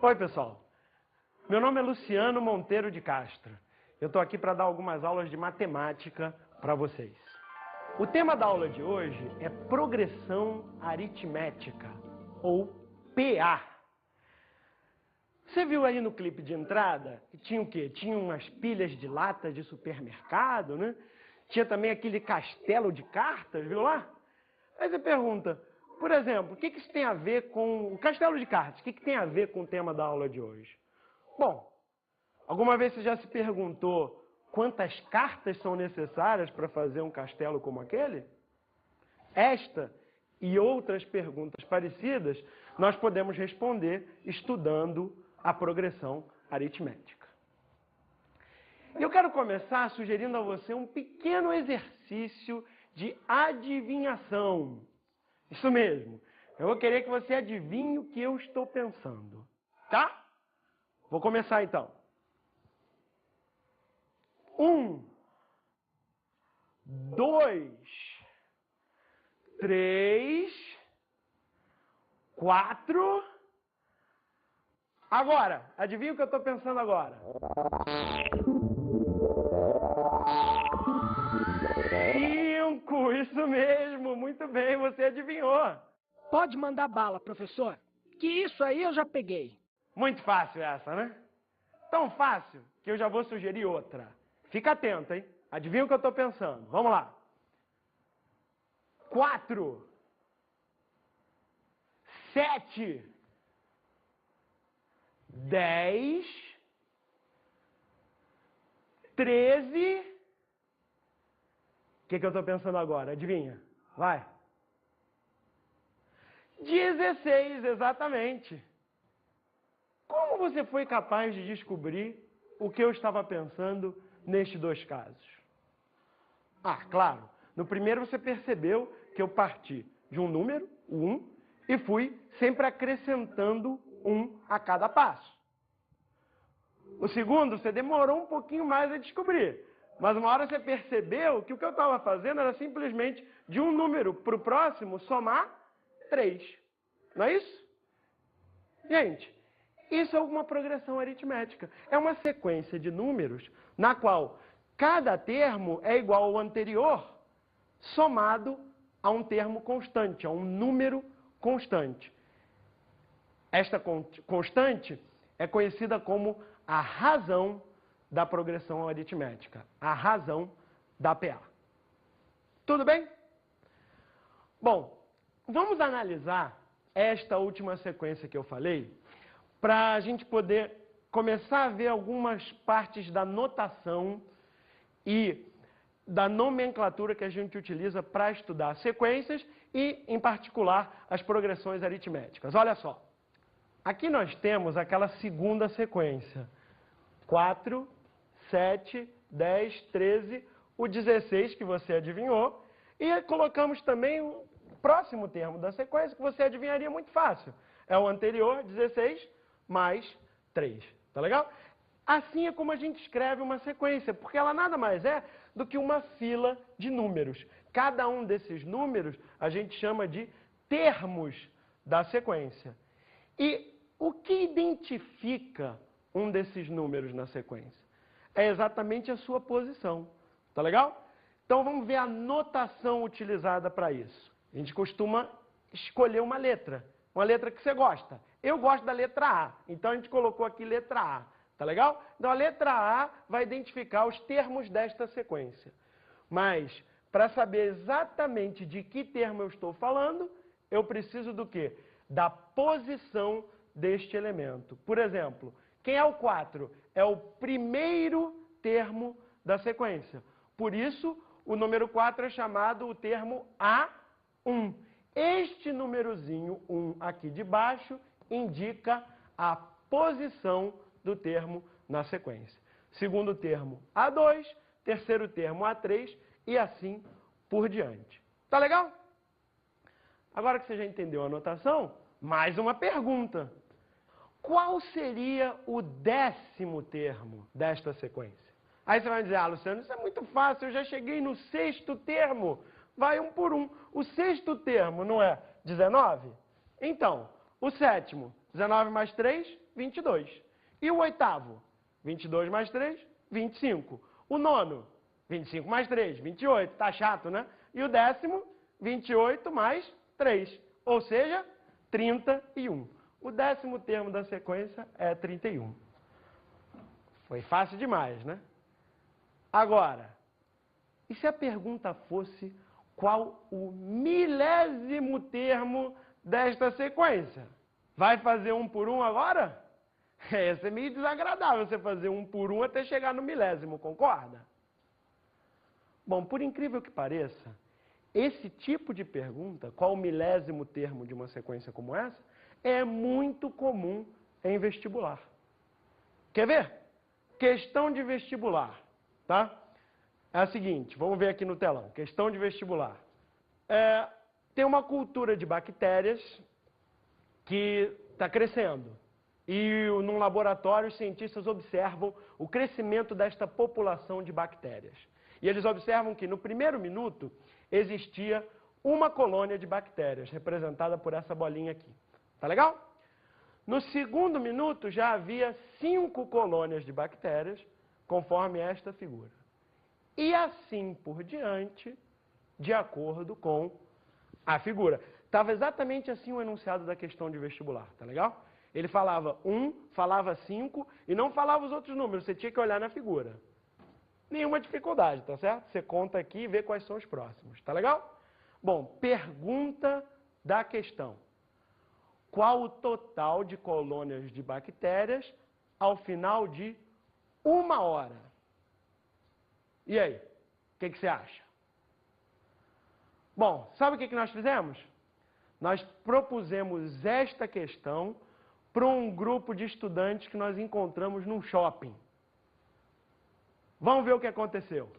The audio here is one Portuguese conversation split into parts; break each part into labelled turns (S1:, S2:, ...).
S1: Oi, pessoal. Meu nome é Luciano Monteiro de Castro. Eu estou aqui para dar algumas aulas de matemática para vocês. O tema da aula de hoje é progressão aritmética, ou PA. Você viu aí no clipe de entrada que tinha o quê? Tinha umas pilhas de lata de supermercado, né? Tinha também aquele castelo de cartas, viu lá? Aí você pergunta, por exemplo, o que isso tem a ver com o castelo de cartas? O que tem a ver com o tema da aula de hoje? Bom, alguma vez você já se perguntou quantas cartas são necessárias para fazer um castelo como aquele? Esta e outras perguntas parecidas nós podemos responder estudando a progressão aritmética. Eu quero começar sugerindo a você um pequeno exercício de adivinhação. Isso mesmo. Eu vou querer que você adivinhe o que eu estou pensando. Tá? Vou começar então. 1, 2, 3, 4. Agora, adivinha o que eu estou pensando agora? 5, isso mesmo, muito bem, você adivinhou.
S2: Pode mandar bala, professor, que isso aí eu já peguei.
S1: Muito fácil essa, né? Tão fácil que eu já vou sugerir outra. Fica atento, hein? Adivinha o que eu estou pensando. Vamos lá. 4, 7, 10, 13. O que eu estou pensando agora? Adivinha? Vai. 16, exatamente. Como você foi capaz de descobrir o que eu estava pensando nestes dois casos? Ah, claro. No primeiro você percebeu que eu parti de um número, o 1, e fui sempre acrescentando 1 a cada passo. O segundo, você demorou um pouquinho mais a descobrir. Mas uma hora você percebeu que o que eu estava fazendo era simplesmente de um número para o próximo somar 3. Não é isso? Gente, isso é uma progressão aritmética. É uma sequência de números na qual cada termo é igual ao anterior somado a um termo constante, a um número constante. Esta constante é conhecida como a razão da progressão aritmética, a razão da PA. Tudo bem? Bom, vamos analisar esta última sequência que eu falei para a gente poder começar a ver algumas partes da notação e da nomenclatura que a gente utiliza para estudar sequências e, em particular, as progressões aritméticas. Olha só, aqui nós temos aquela segunda sequência, 4, 7, 10, 13, o 16 que você adivinhou, e colocamos também o próximo termo da sequência que você adivinharia muito fácil. É o anterior, 16, mais 3. Tá legal? Assim é como a gente escreve uma sequência, porque ela nada mais é do que uma fila de números. Cada um desses números a gente chama de termos da sequência. E o que identifica um desses números na sequência? É exatamente a sua posição. Tá legal? Então vamos ver a notação utilizada para isso. A gente costuma escolher uma letra que você gosta. Eu gosto da letra A, então a gente colocou aqui letra A. Tá legal? Então a letra A vai identificar os termos desta sequência. Mas, para saber exatamente de que termo eu estou falando, eu preciso do quê? Da posição deste elemento. Por exemplo, quem é o 4? É o primeiro termo da sequência. Por isso, o número 4 é chamado o termo A1. Este númerozinho 1 aqui de baixo indica a posição do termo na sequência. Segundo termo, A2, terceiro termo, A3 e assim por diante. Tá legal? Agora que você já entendeu a notação, mais uma pergunta. Qual seria o 10º termo desta sequência? Aí você vai dizer, ah, Luciano, isso é muito fácil, eu já cheguei no 6º termo. Vai um por um. O 6º termo não é 19? Então, o 7º, 19 mais 3, 22. E o oitavo? 22 mais 3, 25. O nono? 25 mais 3, 28. Tá chato, né? E o décimo? 28 mais 3. Ou seja, 31. O décimo termo da sequência é 31. Foi fácil demais, né? Agora, e se a pergunta fosse qual o milésimo termo desta sequência? Vai fazer um por um agora? Ia ser meio desagradável você fazer um por um até chegar no milésimo, concorda? Bom, por incrível que pareça, esse tipo de pergunta, qual o milésimo termo de uma sequência como essa, é muito comum em vestibular. Quer ver? Questão de vestibular, tá? É a seguinte, vamos ver aqui no telão. Questão de vestibular. Tem uma cultura de bactérias que está crescendo. E num laboratório, os cientistas observam o crescimento desta população de bactérias. E eles observam que no primeiro minuto existia uma colônia de bactérias, representada por essa bolinha aqui. Tá legal? No segundo minuto já havia 5 colônias de bactérias, conforme esta figura. E assim por diante, de acordo com a figura. Estava exatamente assim o enunciado da questão de vestibular, tá legal? Ele falava 1, falava 5 e não falava os outros números, você tinha que olhar na figura. Nenhuma dificuldade, tá certo? Você conta aqui e vê quais são os próximos, tá legal? Bom, pergunta da questão. Qual o total de colônias de bactérias ao final de 1 hora? E aí? O que você acha? Bom, sabe o que nós fizemos? Nós propusemos esta questão para um grupo de estudantes que nós encontramos num shopping. Vamos ver o que aconteceu.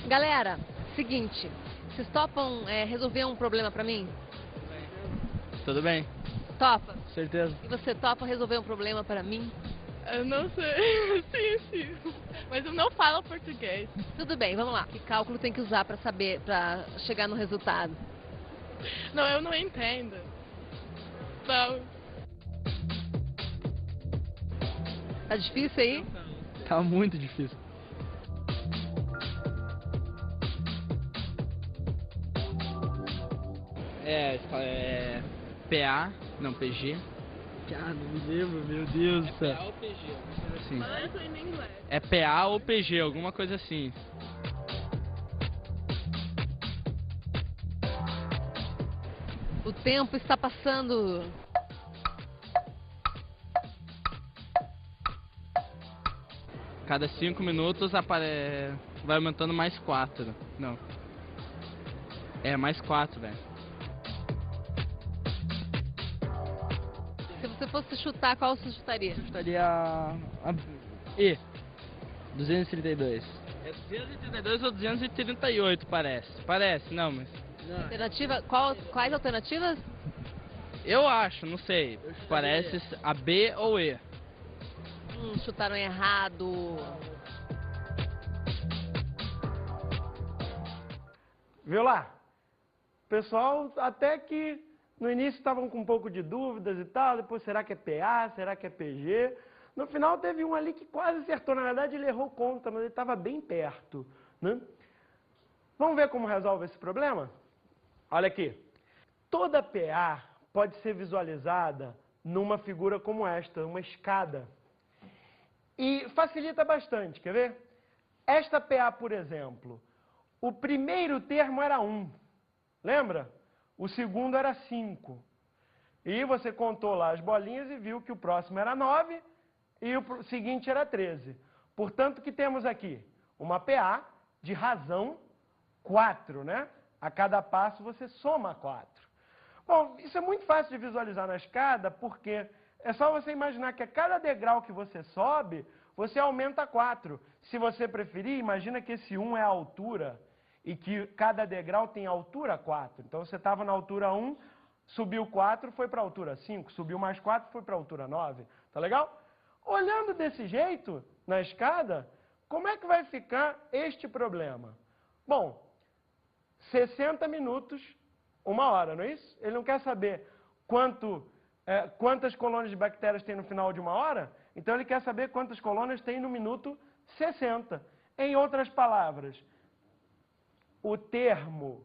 S3: Galera, seguinte, vocês topam resolver um problema pra mim?
S4: Tudo bem?
S3: Topa?
S4: Com certeza.
S3: E você topa resolver um problema pra mim?
S5: Eu não sei. Sim. Mas eu não falo português.
S3: Tudo bem, vamos lá. Que cálculo tem que usar pra saber, pra chegar no resultado?
S5: Não, eu não entendo. Não.
S3: Tá difícil aí?
S4: Tá muito difícil. PA, não, PG. Ah, não me lembro, meu Deus do céu.
S5: PA ou PG?
S4: Sim.
S5: Fala isso em inglês.
S4: É PA ou PG, alguma coisa assim.
S3: O tempo está passando.
S4: Cada 5 minutos vai aumentando mais 4. Não. É, mais 4, velho.
S3: Se você fosse chutar, qual você chutaria?
S4: Eu chutaria a E. 232. É 232 ou 238, parece. Parece, não, mas...
S3: Alternativa? Quais alternativas?
S4: Eu acho, não sei. Parece a B ou E.
S3: Chutaram errado.
S1: Viu lá? O pessoal até que no início estavam com um pouco de dúvidas e tal, depois será que é PA, será que é PG? No final teve um ali que quase acertou, na verdade ele errou conta, mas ele estava bem perto, né? Vamos ver como resolve esse problema? Olha aqui, toda PA pode ser visualizada numa figura como esta, uma escada. E facilita bastante, quer ver? Esta PA, por exemplo, o primeiro termo era 1, lembra? O segundo era 5. E você contou lá as bolinhas e viu que o próximo era 9 e o seguinte era 13. Portanto, que temos aqui? Uma PA de razão 4, né? A cada passo você soma 4. Bom, isso é muito fácil de visualizar na escada, porque é só você imaginar que a cada degrau que você sobe, você aumenta 4. Se você preferir, imagina que esse 1 é a altura e que cada degrau tem altura 4. Então você estava na altura 1, subiu 4, foi para a altura 5, subiu mais 4, foi para a altura 9. Tá legal? Olhando desse jeito, na escada, como é que vai ficar este problema? Bom, 60 minutos, 1 hora, não é isso? Ele não quer saber quantas colônias de bactérias tem no final de 1 hora, então ele quer saber quantas colônias tem no minuto 60. Em outras palavras, o termo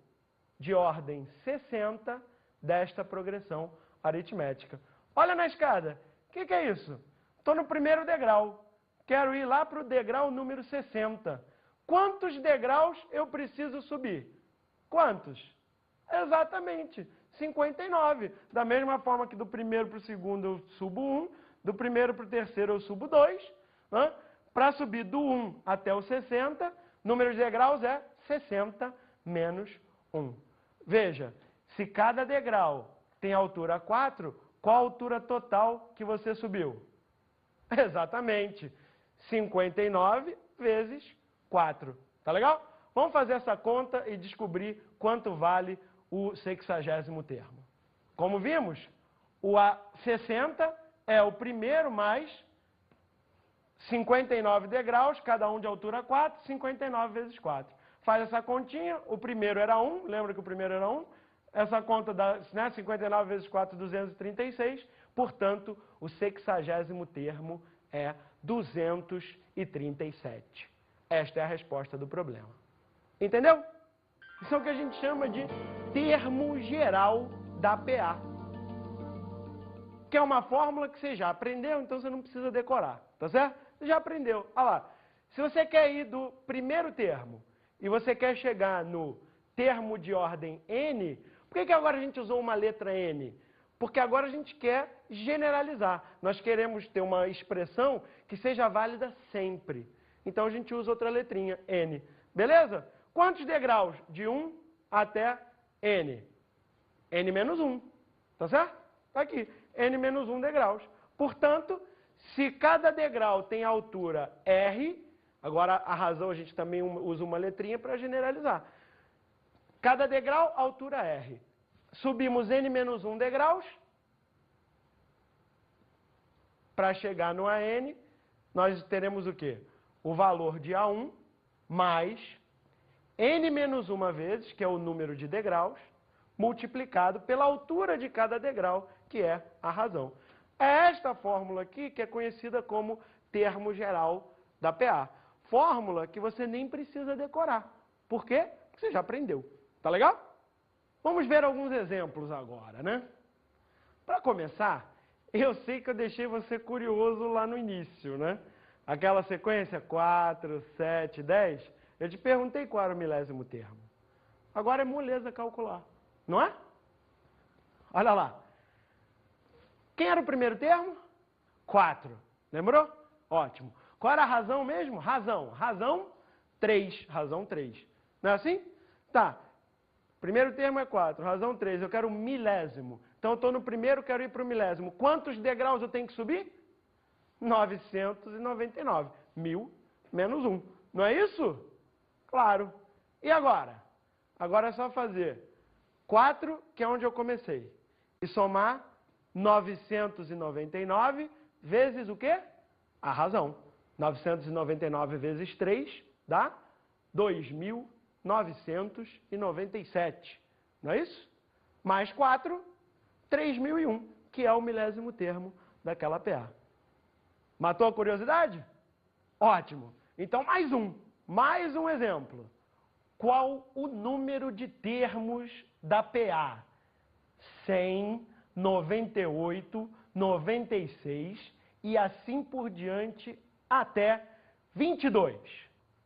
S1: de ordem 60 desta progressão aritmética. Olha na escada, o que é isso? Estou no primeiro degrau, quero ir lá para o degrau número 60. Quantos degraus eu preciso subir? Quantos? Exatamente, 59. Da mesma forma que do primeiro para o segundo eu subo 1, do primeiro para o terceiro eu subo 2. Para subir do 1 até o 60, número de degraus é 60 menos 1. Veja, se cada degrau tem altura 4, qual a altura total que você subiu? Exatamente, 59 vezes 4. Tá legal? Vamos fazer essa conta e descobrir quanto vale o 60º termo. Como vimos, o 60 é o primeiro mais 59 degraus, cada um de altura 4, 59 vezes 4. Faz essa continha, o primeiro era 1, lembra que o primeiro era 1? Essa conta dá 59 vezes 4, 236, portanto, o 60º termo é 237. Esta é a resposta do problema. Entendeu? Isso é o que a gente chama de termo geral da PA. Que é uma fórmula que você já aprendeu, então você não precisa decorar, tá certo? Você já aprendeu. Olha lá, se você quer ir do primeiro termo e você quer chegar no termo de ordem N, por que agora a gente usou uma letra N? Porque agora a gente quer generalizar. Nós queremos ter uma expressão que seja válida sempre. Então a gente usa outra letrinha, N. Beleza? Quantos degraus? De 1 até N. N menos 1. Tá certo? Tá aqui. N menos 1 degraus. Portanto, se cada degrau tem altura R, agora a razão a gente também usa uma letrinha para generalizar. Cada degrau, altura R. Subimos N menos 1 degraus. Para chegar no AN, nós teremos o quê? O valor de A1 mais N menos 1 vezes, que é o número de degraus, multiplicado pela altura de cada degrau, que é a razão. É esta fórmula aqui que é conhecida como termo geral da PA. Fórmula que você nem precisa decorar. Por quê? Porque você já aprendeu. Tá legal? Vamos ver alguns exemplos agora, né? Para começar, eu sei que eu deixei você curioso lá no início, né? Aquela sequência 4, 7, 10, eu te perguntei qual era o milésimo termo. Agora é moleza calcular, não é? Olha lá. Quem era o primeiro termo? 4. Lembrou? Ótimo. Qual era a razão mesmo? Razão. Razão 3. Razão 3. Não é assim? Tá. Primeiro termo é 4. Razão 3. Eu quero o milésimo. Então eu estou no primeiro, quero ir para o milésimo. Quantos degraus eu tenho que subir? 999. 1000 menos 1. Não é isso? Claro. E agora? Agora é só fazer 4, que é onde eu comecei, e somar 999 vezes o quê? A razão. 999 vezes 3 dá 2.997. Não é isso? Mais 4, 3.001, que é o milésimo termo daquela PA. Matou a curiosidade? Ótimo. Então, mais um exemplo. Qual o número de termos da PA? 100, 98, 96 e assim por diante até 22.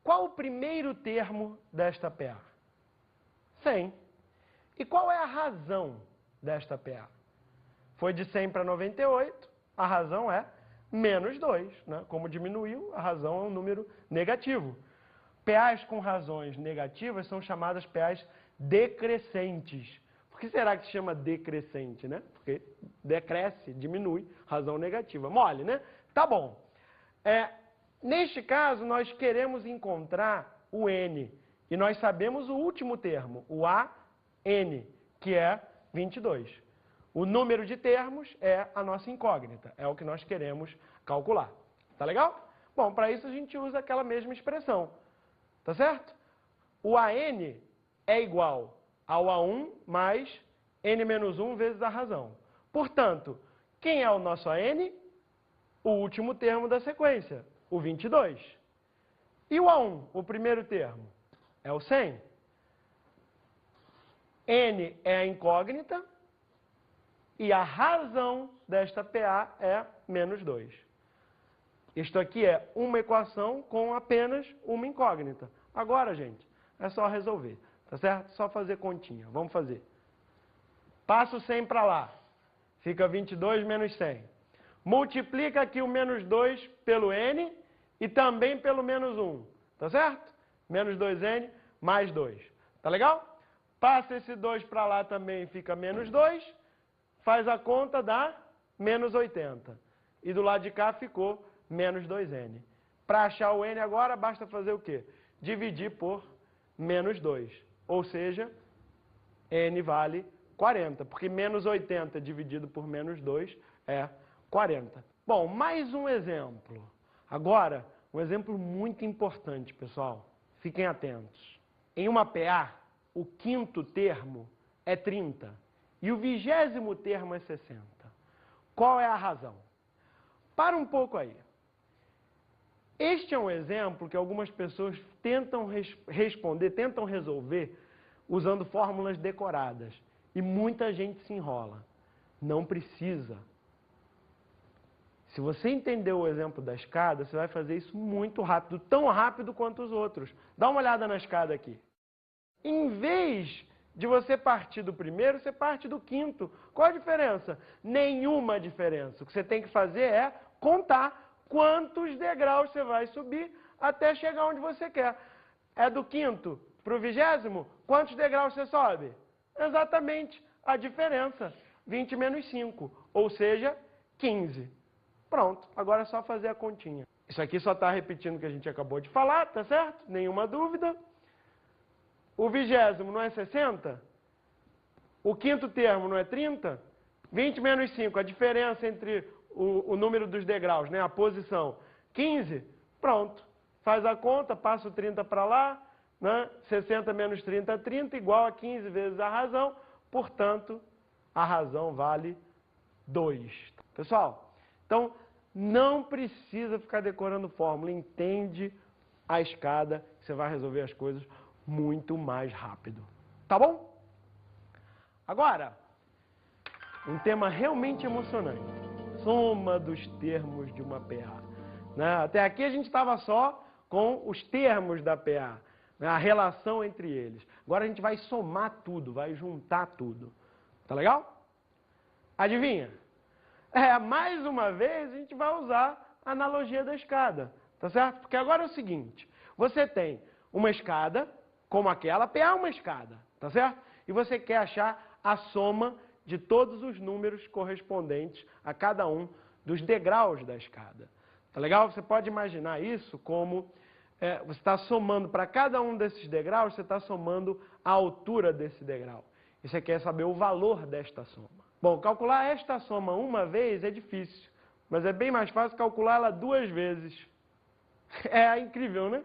S1: Qual o primeiro termo desta PA? 100. E qual é a razão desta PA? Foi de 100 para 98, a razão é menos 2. Né? Como diminuiu, a razão é um número negativo. PAs com razões negativas são chamadas PAs decrescentes. Por que será que se chama decrescente, né? Porque decresce, diminui, razão negativa. Mole, né? Tá bom. Neste caso, nós queremos encontrar o N. E nós sabemos o último termo, o AN, que é 22. O número de termos é a nossa incógnita, é o que nós queremos calcular. Tá legal? Bom, para isso a gente usa aquela mesma expressão. Tá certo? O AN é igual ao A1 mais n menos 1 vezes a razão. Portanto, quem é o nosso AN? O último termo da sequência, o 22. E o A1, o primeiro termo? É o 100. N é a incógnita e a razão desta PA é menos 2. Isto aqui é uma equação com apenas uma incógnita. Agora, gente, é só resolver, tá certo? Só fazer continha. Vamos fazer. Passa o 100 para lá. Fica 22 menos 100. Multiplica aqui o menos 2 pelo n e também pelo menos 1. Tá certo? Menos 2n mais 2. Tá legal? Passa esse 2 para lá também, fica menos 2. Faz a conta, dá menos 80. E do lado de cá ficou menos 2n. Para achar o n agora, basta fazer o quê? Dividir por menos 2. Ou seja, n vale 40. Porque menos 80 dividido por menos 2 é 40. Bom, mais um exemplo. Agora, um exemplo muito importante, pessoal. Fiquem atentos. Em uma PA, o quinto termo é 30 e o 20º termo é 60. Qual é a razão? Para um pouco aí. Este é um exemplo que algumas pessoas tentam responder, tentam resolver usando fórmulas decoradas. E muita gente se enrola. Não precisa. Se você entender o exemplo da escada, você vai fazer isso muito rápido, tão rápido quanto os outros. Dá uma olhada na escada aqui. Em vez de você partir do primeiro, você parte do quinto. Qual a diferença? Nenhuma diferença. O que você tem que fazer é contar quantos degraus você vai subir até chegar onde você quer. É do quinto para o 20º? Quantos degraus você sobe? Exatamente a diferença. 20 menos 5, ou seja, 15. Pronto, agora é só fazer a continha. Isso aqui só está repetindo o que a gente acabou de falar, tá certo? Nenhuma dúvida. O 20º não é 60? O quinto termo não é 30? 20 menos 5, a diferença entre o número dos degraus, né? A posição. 15? Pronto. Faz a conta, passa o 30 para lá, né? 60 menos 30 é 30, igual a 15 vezes a razão. Portanto, a razão vale 2. Pessoal, então, não precisa ficar decorando fórmula. Entende a escada, que você vai resolver as coisas muito mais rápido. Tá bom? Agora, um tema realmente emocionante. Soma dos termos de uma PA. Né? Até aqui a gente estava só com os termos da PA, né? A relação entre eles. Agora a gente vai somar tudo, vai juntar tudo. Tá legal? Adivinha? Mais uma vez a gente vai usar a analogia da escada. Tá certo? Porque agora é o seguinte. Você tem uma escada, como aquela, PA é uma escada. Tá certo? E você quer achar a soma de todos os números correspondentes a cada um dos degraus da escada. Tá legal? Você pode imaginar isso como você está somando para cada um desses degraus, você está somando a altura desse degrau. E você quer saber o valor desta soma. Bom, calcular esta soma uma vez é difícil, mas é bem mais fácil calculá-la 2 vezes. É incrível, né?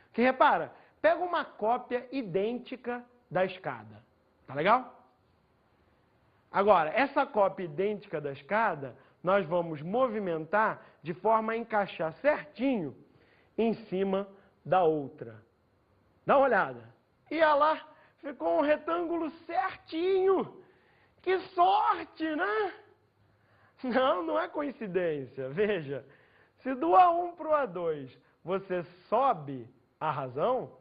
S1: Porque repara, pega uma cópia idêntica da escada. Tá legal? Agora, essa cópia idêntica da escada, nós vamos movimentar de forma a encaixar certinho em cima da outra. Dá uma olhada. E olha lá, ficou um retângulo certinho. Que sorte, né? Não é coincidência. Veja, se do A1 para o A2 você sobe a razão,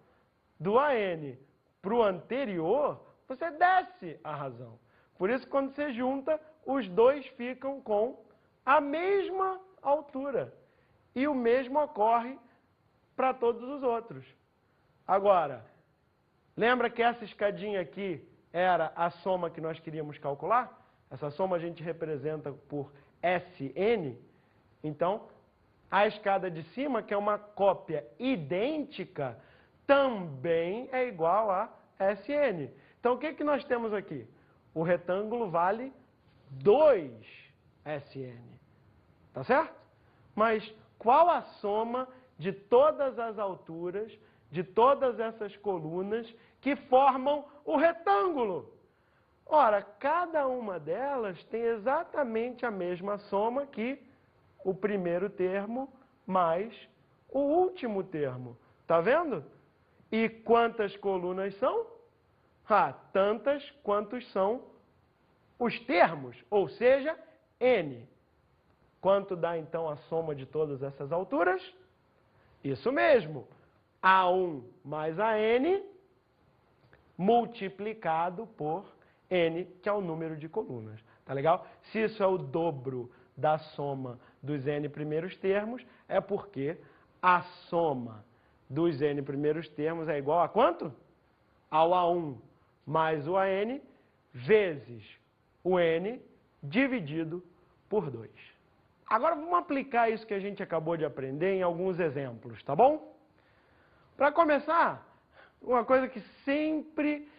S1: do AN para o anterior, você desce a razão. Por isso, quando você junta, os dois ficam com a mesma altura. E o mesmo ocorre para todos os outros. Agora, lembra que essa escadinha aqui era a soma que nós queríamos calcular? Essa soma a gente representa por Sn. Então, a escada de cima, que é uma cópia idêntica, também é igual a Sn. Então, o que nós temos aqui? O retângulo vale 2Sn. Tá certo? Mas qual a soma de todas as alturas, de todas essas colunas que formam o retângulo. Ora, cada uma delas tem exatamente a mesma soma que o primeiro termo mais o último termo. Tá vendo? E quantas colunas são? Tantas quantos são os termos, ou seja, n. Quanto dá então a soma de todas essas alturas? Isso mesmo, A1 mais AN multiplicado por n, que é o número de colunas. Tá legal? Se isso é o dobro da soma dos n primeiros termos, é porque a soma dos n primeiros termos é igual a quanto? Ao A1 mais o AN vezes o n dividido por 2. Agora vamos aplicar isso que a gente acabou de aprender em alguns exemplos, tá bom? Para começar, uma coisa que sempre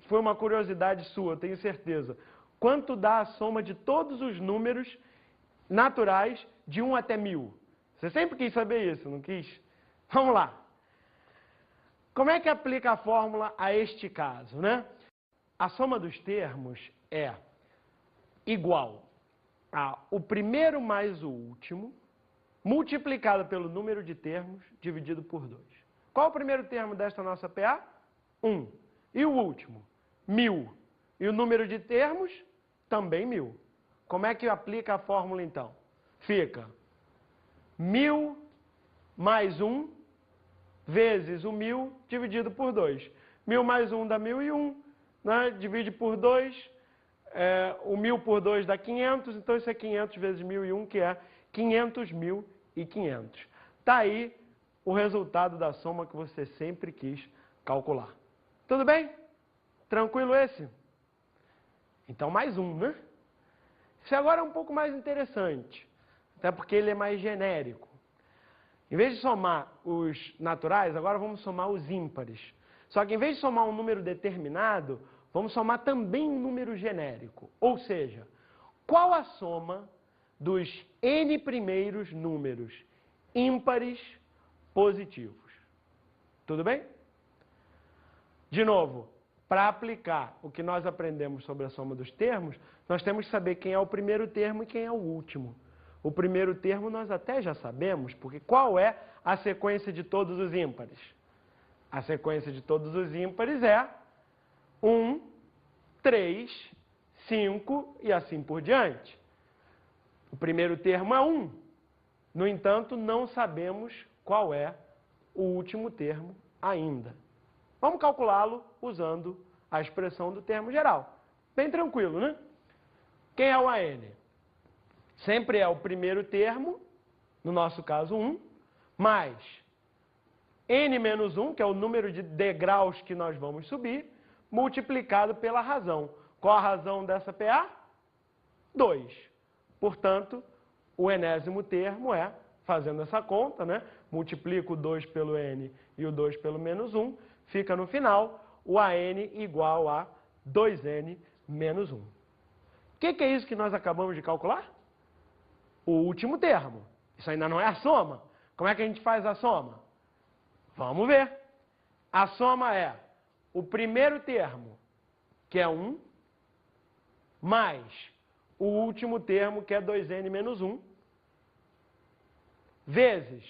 S1: foi uma curiosidade sua, tenho certeza. Quanto dá a soma de todos os números naturais de 1 até 1000? Você sempre quis saber isso, não quis? Vamos lá. Como é que aplica a fórmula a este caso, né? A soma dos termos é igual a o primeiro mais o último, multiplicado pelo número de termos, dividido por 2. Qual o primeiro termo desta nossa PA? 1. E o último? 1000. E o número de termos? Também 1000. Como é que aplica a fórmula então? Fica 1000 mais 1 vezes o 1000 dividido por 2. 1000 mais 1 dá 1001, né? Divide por 2, o 1000 por 2 dá 500, então isso é 500 vezes 1001, que é 500.500. Está aí o resultado da soma que você sempre quis calcular. Tudo bem? Tranquilo esse? Então mais um, né? Esse agora é um pouco mais interessante, até porque ele é mais genérico. Em vez de somar os naturais, agora vamos somar os ímpares. Só que em vez de somar um número determinado, vamos somar também um número genérico. Ou seja, qual a soma dos n primeiros números ímpares positivos? Tudo bem? De novo, para aplicar o que nós aprendemos sobre a soma dos termos, nós temos que saber quem é o primeiro termo e quem é o último. O primeiro termo nós até já sabemos, porque qual é a sequência de todos os ímpares? A sequência de todos os ímpares é 1, 3, 5 e assim por diante. O primeiro termo é 1. No entanto, não sabemos qual é o último termo ainda. Vamos calculá-lo usando a expressão do termo geral. Bem tranquilo, né? Quem é o AN? Sempre é o primeiro termo, no nosso caso 1, mais n menos 1, que é o número de degraus que nós vamos subir, multiplicado pela razão. Qual a razão dessa PA? 2. Portanto, o enésimo termo é, fazendo essa conta, né? Multiplico o 2 pelo n e o 2 pelo menos 1, fica no final o AN igual a 2n menos 1. O que é isso que nós acabamos de calcular? O último termo. Isso ainda não é a soma. Como é que a gente faz a soma? Vamos ver. A soma é o primeiro termo, que é 1, mais o último termo, que é 2n menos 1, vezes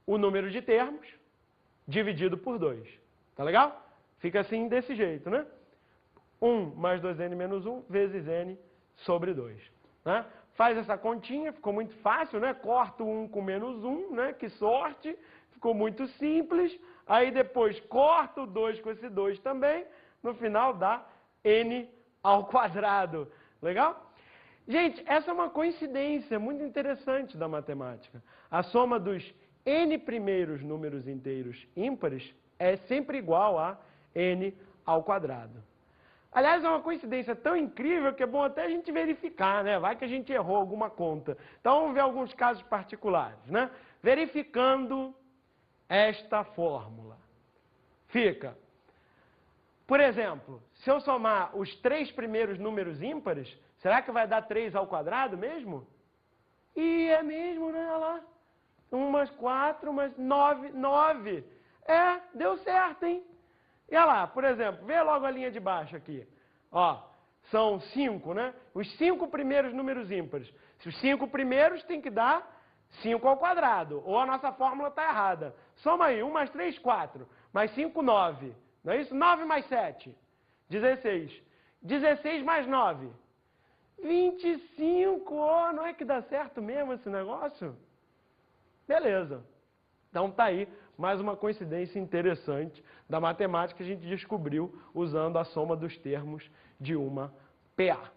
S1: o número de termos, dividido por 2. Tá legal? Fica assim desse jeito, né? 1 mais 2n menos 1 vezes n sobre 2. Né? Faz essa continha, ficou muito fácil, né? Corta o 1 com menos 1, né? Que sorte, ficou muito simples. Aí depois corta o 2 com esse 2 também. No final dá n ao quadrado. Legal? Gente, essa é uma coincidência muito interessante da matemática. A soma dos n primeiros números inteiros ímpares é sempre igual a n ao quadrado. Aliás, é uma coincidência tão incrível que é bom até a gente verificar, né? Vai que a gente errou alguma conta. Então, vamos ver alguns casos particulares, né? Verificando esta fórmula. Fica, por exemplo, se eu somar os 3 primeiros números ímpares, será que vai dar 3 ao quadrado mesmo? E é mesmo, né? Olha lá. 1 mais 4 mais 9. 9. Deu certo, hein? E olha lá, por exemplo, vê logo a linha de baixo aqui. Ó, são 5, né? Os 5 primeiros números ímpares. Os 5 primeiros tem que dar 5 ao quadrado, ou a nossa fórmula está errada. Soma aí, 1 mais 3, 4. Mais 5, 9. Não é isso? 9 mais 7, 16. 16 mais 9, 25. Oh, não é que dá certo mesmo esse negócio? Beleza. Então tá aí mais uma coincidência interessante da matemática que a gente descobriu usando a soma dos termos de uma PA.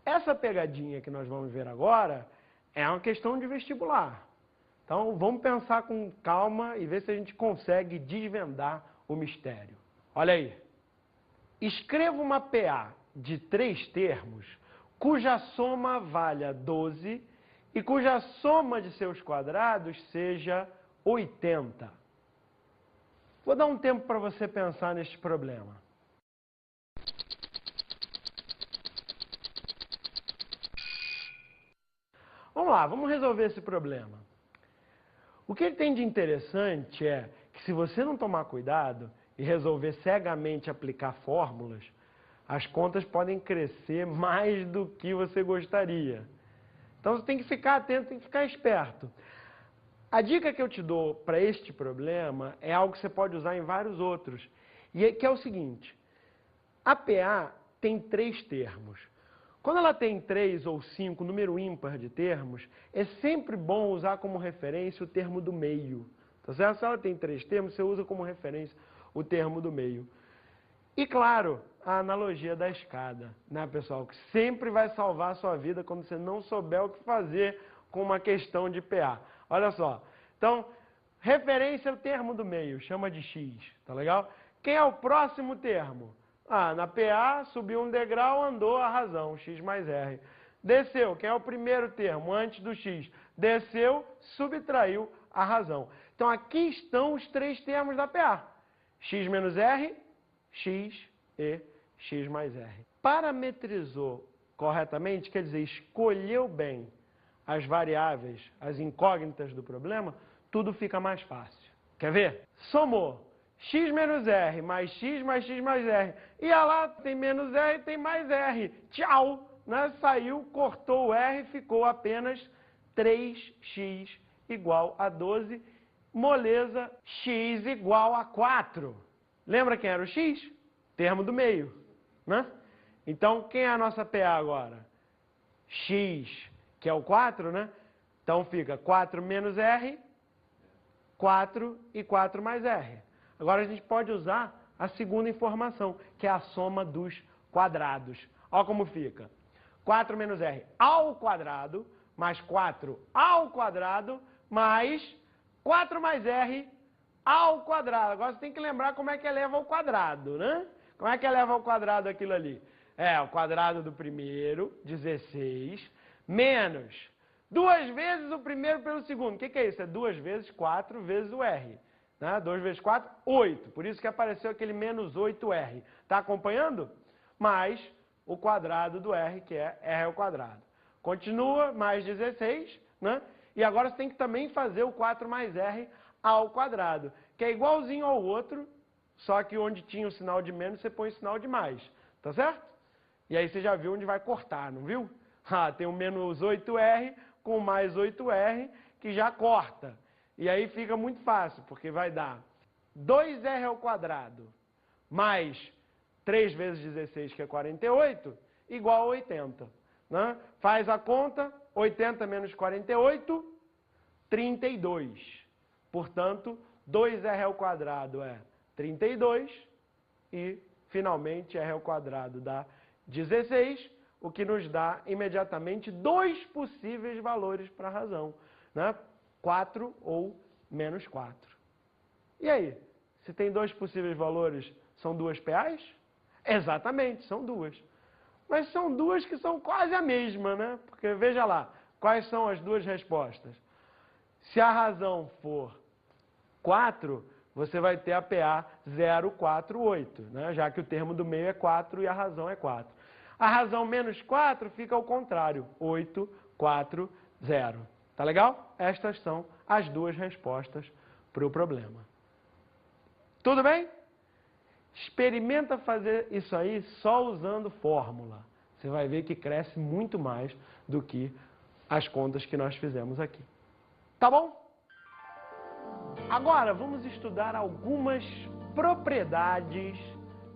S1: Essa pegadinha que nós vamos ver agora é uma questão de vestibular. Então vamos pensar com calma e ver se a gente consegue desvendar o mistério. Olha aí. Escreva uma PA de 3 termos cuja soma valha 12 e cuja soma de seus quadrados seja 80. Vou dar um tempo para você pensar neste problema. Vamos lá, vamos resolver esse problema. O que ele tem de interessante é que se você não tomar cuidado e resolver cegamente aplicar fórmulas, as contas podem crescer mais do que você gostaria. Então você tem que ficar atento, tem que ficar esperto. A dica que eu te dou para este problema é algo que você pode usar em vários outros, e que é o seguinte: a PA tem 3 termos. Quando ela tem 3 ou 5, número ímpar de termos, é sempre bom usar como referência o termo do meio. Tá certo? Se ela tem 3 termos, você usa como referência o termo do meio. E claro, a analogia da escada, né, pessoal? Que sempre vai salvar a sua vida quando você não souber o que fazer com uma questão de PA. Olha só. Então, referência ao termo do meio, chama de X, tá legal? Quem é o próximo termo? Ah, na PA, subiu um degrau, andou a razão, X mais R. Desceu, quem é o primeiro termo? Antes do X. Desceu, subtraiu a razão. Então, aqui estão os 3 termos da PA. X menos R, X e X mais R. Parametrizou corretamente, quer dizer, escolheu bem as variáveis, as incógnitas do problema, tudo fica mais fácil. Quer ver? Somou x menos r mais x mais x mais r. E lá tem menos r e tem mais r. Tchau! Né? Saiu, cortou o r, ficou apenas 3x igual a 12. Moleza, x igual a 4. Lembra quem era o x? Termo do meio. Né? Então, quem é a nossa PA agora? X, que é o 4, né? Então fica 4 menos R, 4 e 4 mais R. Agora a gente pode usar a segunda informação, que é a soma dos quadrados. Olha como fica. 4 menos R ao quadrado, mais 4 ao quadrado, mais 4 mais R ao quadrado. Agora você tem que lembrar como é que eleva ao quadrado, né? Como é que eleva ao quadrado aquilo ali? É, o quadrado do primeiro, 16, menos 2 vezes o primeiro pelo segundo. O que é isso? É 2 vezes 4 vezes o R. Né? 2 vezes 4, 8. Por isso que apareceu aquele menos 8R. Está acompanhando? Mais o quadrado do R, que é R ao quadrado. Continua, mais 16, né? E agora você tem que também fazer o 4 mais R ao quadrado, que é igualzinho ao outro, só que onde tinha o sinal de menos, você põe o sinal de mais. Tá certo? E aí você já viu onde vai cortar, não viu? Ah, tem o menos 8R com mais 8R, que já corta. E aí fica muito fácil, porque vai dar 2R ao quadrado mais 3 vezes 16, que é 48, igual a 80. Né? Faz a conta, 80 menos 48, 32. Portanto, 2R ao quadrado é 32 e, finalmente, R ao quadrado dá 16, o que nos dá imediatamente 2 possíveis valores para a razão, né? 4 ou menos 4. E aí? Se tem 2 possíveis valores, são 2 PAs? Exatamente, são 2. Mas são 2 que são quase a mesma, né? Porque veja lá, quais são as 2 respostas? Se a razão for 4, você vai ter a PA 048, né? Já que o termo do meio é 4 e a razão é 4. A razão menos 4 fica ao contrário, 8, 4, 0. Tá legal? Estas são as duas respostas para o problema. Tudo bem? Experimenta fazer isso aí só usando fórmula. Você vai ver que cresce muito mais do que as contas que nós fizemos aqui. Tá bom? Agora vamos estudar algumas propriedades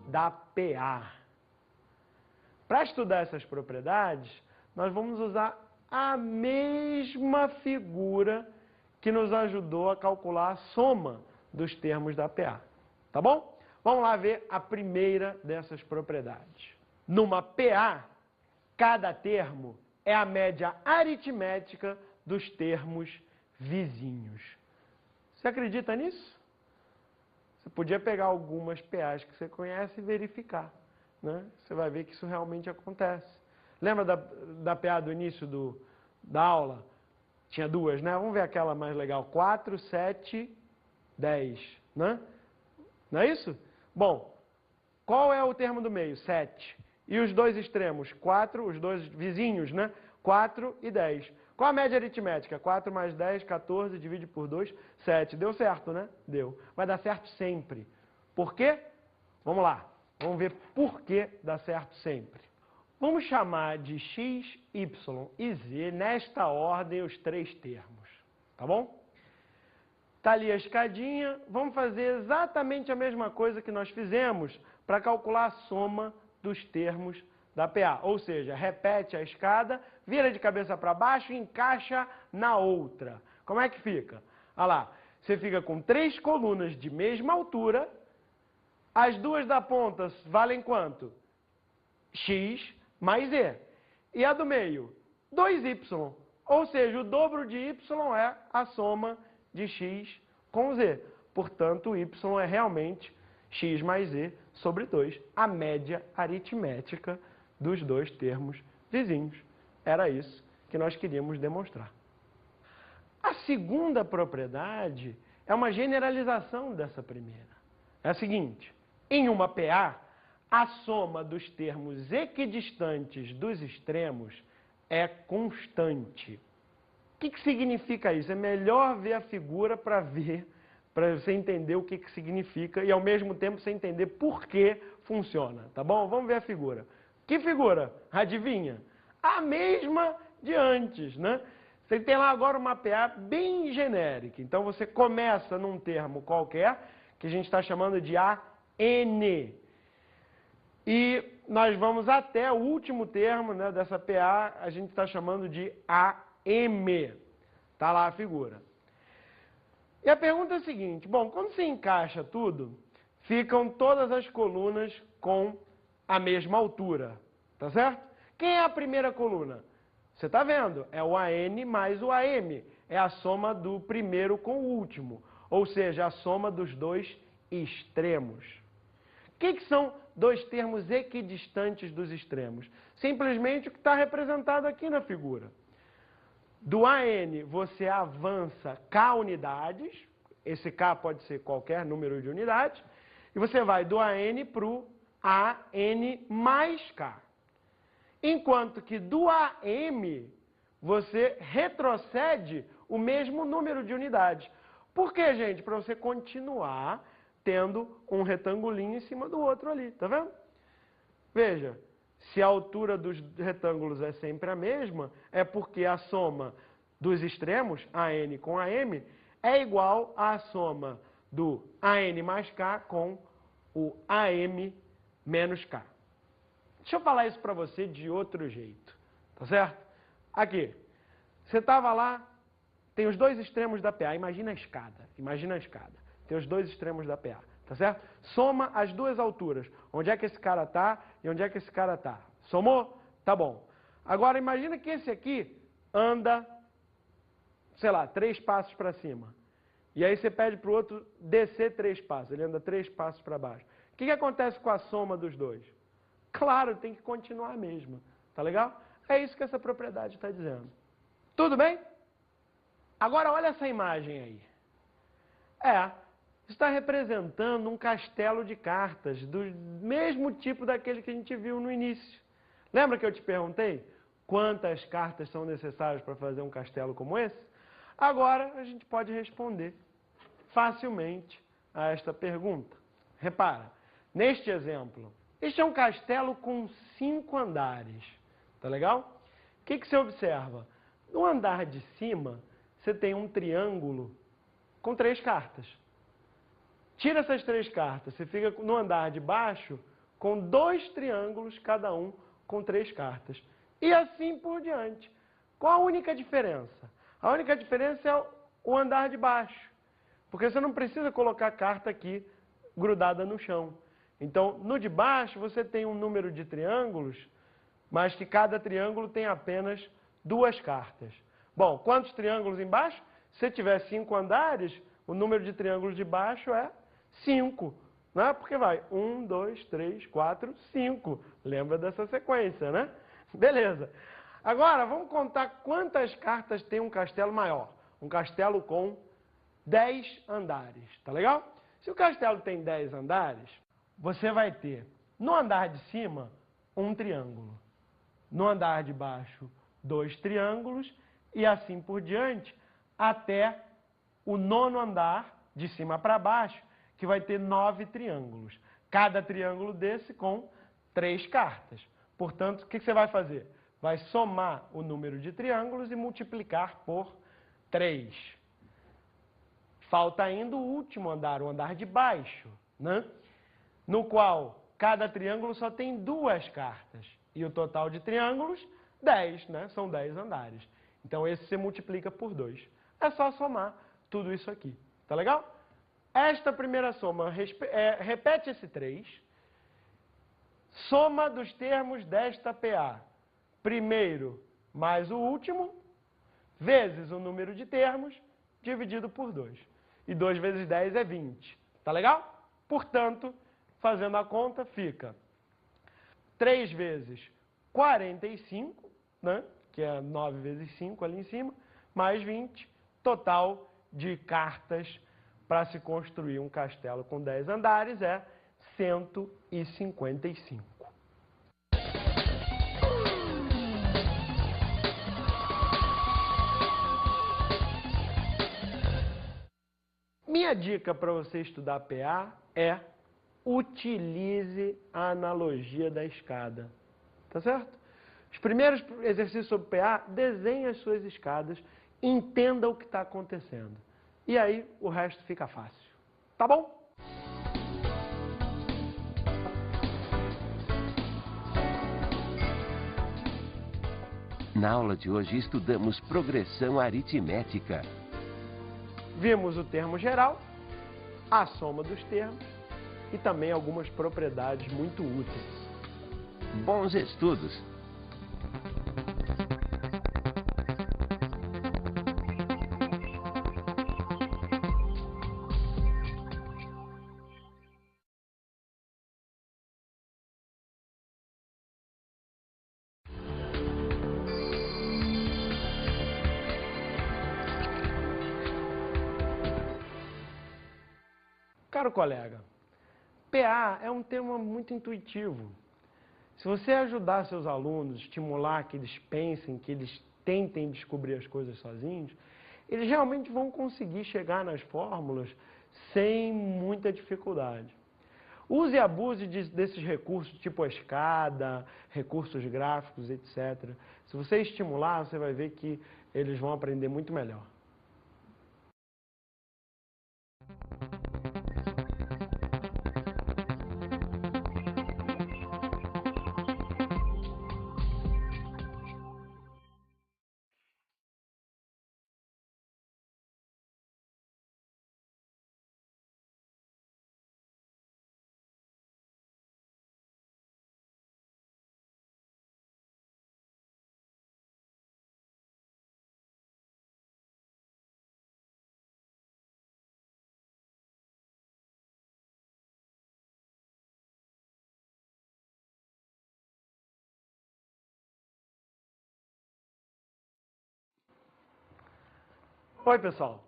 S1: da PA. Para estudar essas propriedades, nós vamos usar a mesma figura que nos ajudou a calcular a soma dos termos da PA. Tá bom? Vamos lá ver a primeira dessas propriedades. Numa PA, cada termo é a média aritmética dos termos vizinhos. Você acredita nisso? Você podia pegar algumas PAs que você conhece e verificar, né? Você vai ver que isso realmente acontece. Lembra da PA do início da aula? Tinha duas, né? Vamos ver aquela mais legal. 4, 7, 10, né? Não é isso? Bom, qual é o termo do meio? 7. E os dois extremos? 4, os dois vizinhos, né? 4 e 10. Qual a média aritmética? 4 mais 10, 14, divide por 2, 7. Deu certo, né? Deu. Vai dar certo sempre. Por quê? Vamos lá. Vamos ver por que dá certo sempre. Vamos chamar de x, y e z nesta ordem os três termos. Tá bom? Está ali a escadinha. Vamos fazer exatamente a mesma coisa que nós fizemos para calcular a soma dos termos da PA. Ou seja, repete a escada, vira de cabeça para baixo e encaixa na outra. Como é que fica? Olha lá. Você fica com 3 colunas de mesma altura. As duas da ponta valem quanto? X mais Z. E a do meio? 2Y. Ou seja, o dobro de Y é a soma de X com Z. Portanto, Y é realmente X mais Z sobre 2. A média aritmética dos dois termos vizinhos. Era isso que nós queríamos demonstrar. A segunda propriedade é uma generalização dessa primeira. É a seguinte: em uma PA, a soma dos termos equidistantes dos extremos é constante. O que significa isso? É melhor ver a figura para você entender o que significa e ao mesmo tempo você entender por que funciona, tá bom? Vamos ver a figura. Que figura? Adivinha? A mesma de antes, né? Você tem lá agora uma PA bem genérica. Então você começa num termo qualquer, que a gente está chamando de AN. E nós vamos até o último termo, né, dessa PA, a gente está chamando de AM. Está lá a figura. E a pergunta é a seguinte: bom, quando se encaixa tudo, ficam todas as colunas com a mesma altura, tá certo? Quem é a primeira coluna? Você está vendo? É o AN mais o AM. É a soma do primeiro com o último. Ou seja, a soma dos dois extremos. O que são dois termos equidistantes dos extremos? Simplesmente o que está representado aqui na figura. Do AN você avança K unidades. Esse K pode ser qualquer número de unidades. E você vai do AN para o AN mais K. Enquanto que do AM, você retrocede o mesmo número de unidades. Por quê, gente? Para você continuar tendo um retangulinho em cima do outro ali, tá vendo? Veja, se a altura dos retângulos é sempre a mesma, é porque a soma dos extremos, AN com AM, é igual à soma do AN mais K com o AM menos K. Deixa eu falar isso para você de outro jeito, tá certo? Aqui, você estava lá, tem os dois extremos da PA, imagina a escada, tem os dois extremos da PA, tá certo? Soma as duas alturas, onde é que esse cara está e onde é que esse cara está. Somou? Tá bom. Agora imagina que esse aqui anda, sei lá, 3 passos para cima. E aí você pede para o outro descer 3 passos, ele anda 3 passos para baixo. O que acontece com a soma dos dois? Claro, tem que continuar a mesma. Tá legal? É isso que essa propriedade está dizendo. Tudo bem? Agora olha essa imagem aí. Está representando um castelo de cartas, do mesmo tipo daquele que a gente viu no início. Lembra que eu te perguntei quantas cartas são necessárias para fazer um castelo como esse? Agora a gente pode responder facilmente a esta pergunta. Repara, neste exemplo, este é um castelo com 5 andares, tá legal? O que você observa? No andar de cima, você tem um triângulo com 3 cartas. Tira essas 3 cartas, você fica no andar de baixo com 2 triângulos, cada um com 3 cartas. E assim por diante. Qual a única diferença? A única diferença é o andar de baixo. Porque você não precisa colocar a carta aqui grudada no chão. Então, no de baixo, você tem um número de triângulos, mas que cada triângulo tem apenas 2 cartas. Bom, quantos triângulos embaixo? Se tiver 5 andares, o número de triângulos de baixo é 5. Não é? Porque vai 1, 2, 3, 4, 5. Lembra dessa sequência, né? Beleza. Agora, vamos contar quantas cartas tem um castelo maior. Um castelo com 10 andares, tá legal? Se o castelo tem 10 andares, você vai ter, no andar de cima, um triângulo. No andar de baixo, 2 triângulos e assim por diante, até o 9º andar, de cima para baixo, que vai ter 9 triângulos. Cada triângulo desse com 3 cartas. Portanto, o que você vai fazer? Vai somar o número de triângulos e multiplicar por 3. Falta ainda o último andar, o andar de baixo, né? No qual cada triângulo só tem 2 cartas. E o total de triângulos, 10, né? São 10 andares. Então, esse você multiplica por 2. É só somar tudo isso aqui. Tá legal? Esta primeira soma, repete esse 3. Soma dos termos desta PA. Primeiro mais o último, vezes o número de termos, dividido por 2. E 2 vezes 10 é 20. Tá legal? Portanto, fazendo a conta, fica 3 vezes 45, né? Que é 9 vezes 5 ali em cima, mais 20, total de cartas para se construir um castelo com 10 andares é 155. Minha dica para você estudar PA é utilize a analogia da escada. Tá certo? Os primeiros exercícios sobre PA, desenhe as suas escadas, entenda o que está acontecendo. E aí o resto fica fácil. Tá bom?
S6: Na aula de hoje estudamos progressão aritmética.
S1: Vimos o termo geral, a soma dos termos e também algumas propriedades muito úteis.
S6: Bons estudos!
S1: Caro colega, PA é um tema muito intuitivo. Se você ajudar seus alunos, estimular que eles pensem, que eles tentem descobrir as coisas sozinhos, eles realmente vão conseguir chegar nas fórmulas sem muita dificuldade. Use e abuse desses recursos, tipo a escada, recursos gráficos, etc. Se você estimular, você vai ver que eles vão aprender muito melhor. Oi, pessoal.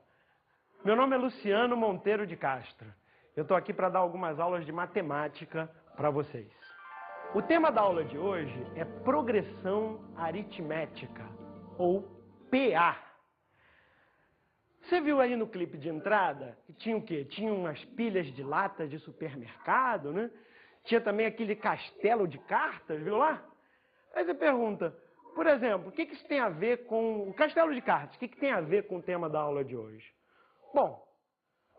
S1: Meu nome é Luciano Monteiro de Castro. Eu estou aqui para dar algumas aulas de matemática para vocês. O tema da aula de hoje é progressão aritmética, ou PA. Você viu aí no clipe de entrada que tinha o quê? Tinha umas pilhas de latas de supermercado, né? Tinha também aquele castelo de cartas, viu lá? Aí você pergunta, por exemplo, o que isso tem a ver com o castelo de cartas? O que tem a ver com o tema da aula de hoje? Bom,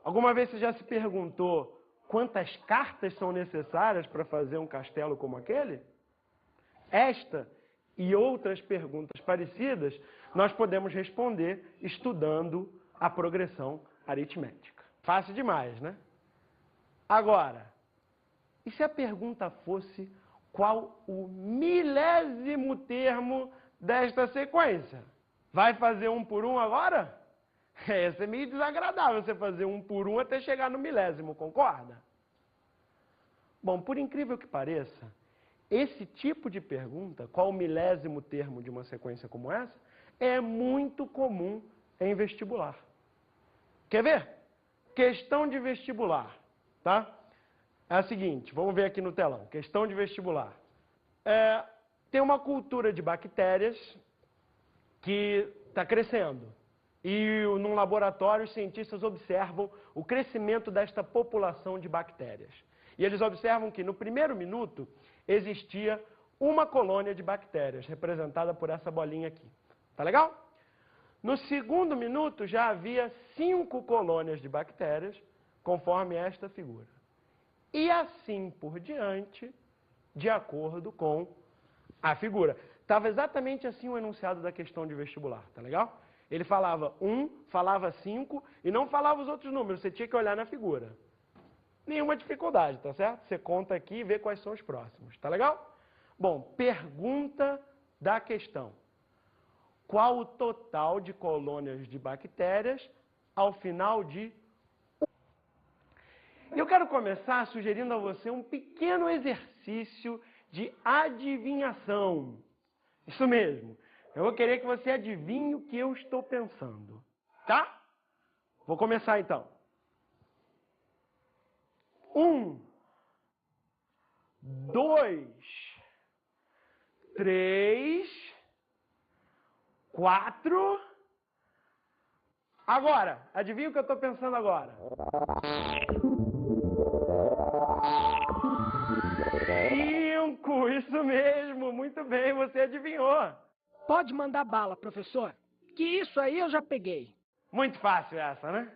S1: alguma vez você já se perguntou quantas cartas são necessárias para fazer um castelo como aquele? Esta e outras perguntas parecidas nós podemos responder estudando a progressão aritmética. Fácil demais, né? Agora, e se a pergunta fosse qual o milésimo termo desta sequência? Vai fazer um por um agora? Ia ser meio desagradável você fazer um por um até chegar no milésimo, concorda? Bom, por incrível que pareça, esse tipo de pergunta, qual o milésimo termo de uma sequência como essa, é muito comum em vestibular. Quer ver? Questão de vestibular, tá? É a seguinte, vamos ver aqui no telão. Questão de vestibular. Tem uma cultura de bactérias que está crescendo. E num laboratório, os cientistas observam o crescimento desta população de bactérias. E eles observam que no primeiro minuto existia uma colônia de bactérias, representada por essa bolinha aqui. Tá legal? No segundo minuto já havia 5 colônias de bactérias, conforme esta figura. E assim por diante, de acordo com a figura. Estava exatamente assim o enunciado da questão de vestibular, tá legal? Ele falava 1, falava 5 e não falava os outros números, você tinha que olhar na figura. Nenhuma dificuldade, tá certo? Você conta aqui e vê quais são os próximos, tá legal? Bom, pergunta da questão. Qual o total de colônias de bactérias ao final de... Eu quero começar sugerindo a você um pequeno exercício de adivinhação. Isso mesmo. Eu vou querer que você adivinhe o que eu estou pensando. Tá? Vou começar então. 1, 2, 3, 4. Agora, adivinha o que eu estou pensando agora? 5, isso mesmo, muito bem, você adivinhou.
S2: Pode mandar bala, professor, que isso aí eu já peguei.
S1: Muito fácil essa, né?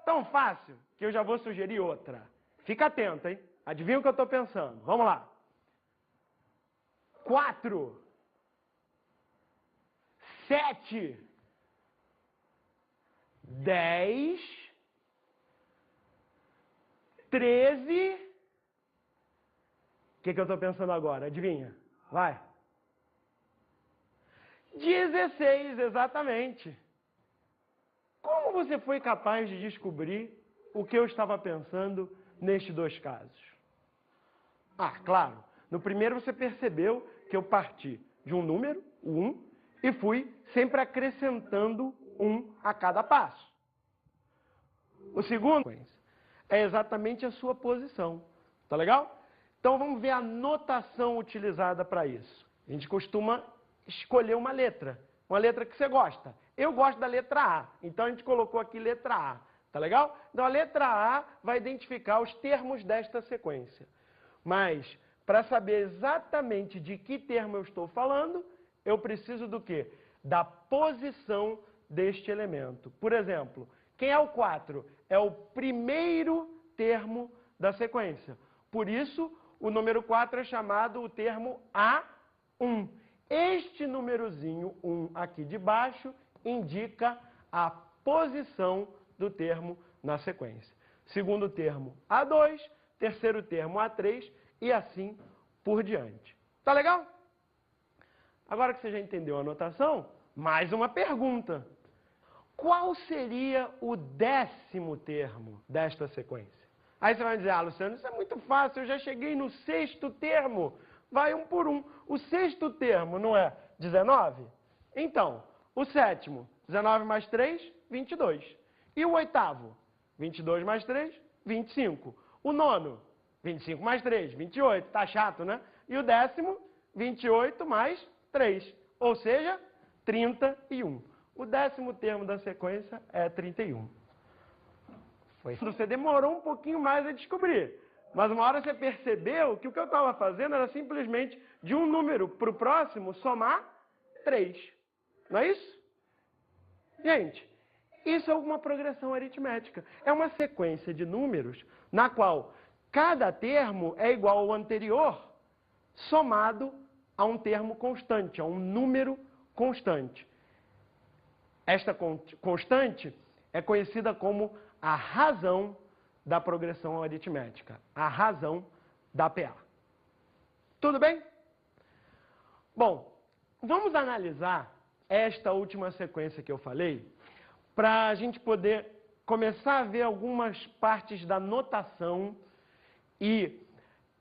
S1: Tão fácil que eu já vou sugerir outra. Fica atento, hein? Adivinha o que eu estou pensando. Vamos lá. 4, 7, 10, 13... O que eu estou pensando agora? Adivinha? Vai. 16, exatamente. Como você foi capaz de descobrir o que eu estava pensando nestes 2 casos? Ah, claro. No primeiro você percebeu que eu parti de um número, o 1, e fui sempre acrescentando 1 a cada passo. O segundo é exatamente a sua posição. Tá legal? Então vamos ver a notação utilizada para isso. A gente costuma escolher uma letra que você gosta. Eu gosto da letra A, então a gente colocou aqui letra A. Tá legal? Então a letra A vai identificar os termos desta sequência. Mas, para saber exatamente de que termo eu estou falando, eu preciso do quê? Da posição deste elemento. Por exemplo, quem é o 4? É o primeiro termo da sequência. Por isso, o número 4 é chamado o termo A1. Este númerozinho 1 aqui de baixo indica a posição do termo na sequência. Segundo termo, A2, terceiro termo, A3 e assim por diante. Tá legal? Agora que você já entendeu a notação, mais uma pergunta. Qual seria o 10º termo desta sequência? Aí você vai dizer, Luciano, isso é muito fácil, eu já cheguei no 6º termo. Vai um por um. O 6º termo não é 19? Então, o 7º, 19 mais 3, 22. E o 8º, 22 mais 3, 25. O 9º, 25 mais 3, 28. Tá chato, né? E o 10º, 28 mais 3. Ou seja, 31. o 10º termo da sequência é 31. Você demorou um pouquinho mais a descobrir, mas uma hora você percebeu que o que eu estava fazendo era simplesmente de um número para o próximo somar 3. Não é isso? Gente, isso é uma progressão aritmética. É uma sequência de números na qual cada termo é igual ao anterior somado a um termo constante, a um número constante. Esta constante é conhecida como a razão da progressão aritmética, a razão da PA. Tudo bem? Bom, vamos analisar esta última sequência que eu falei, para a gente poder começar a ver algumas partes da notação e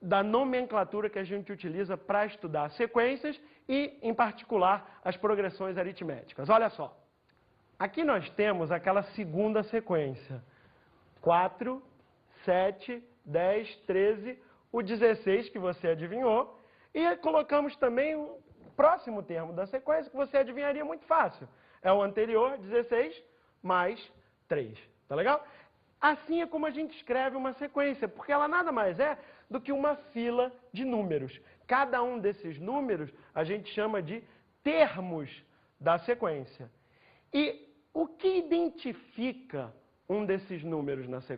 S1: da nomenclatura que a gente utiliza para estudar sequências e, em particular, as progressões aritméticas. Olha só, aqui nós temos aquela segunda sequência, 4, 7, 10, 13, o 16 que você adivinhou, e colocamos também o próximo termo da sequência que você adivinharia muito fácil. É o anterior, 16, mais 3. Tá legal? Assim é como a gente escreve uma sequência, porque ela nada mais é do que uma fila de números. Cada um desses números a gente chama de termos da sequência. E o que identifica um desses números na sequência?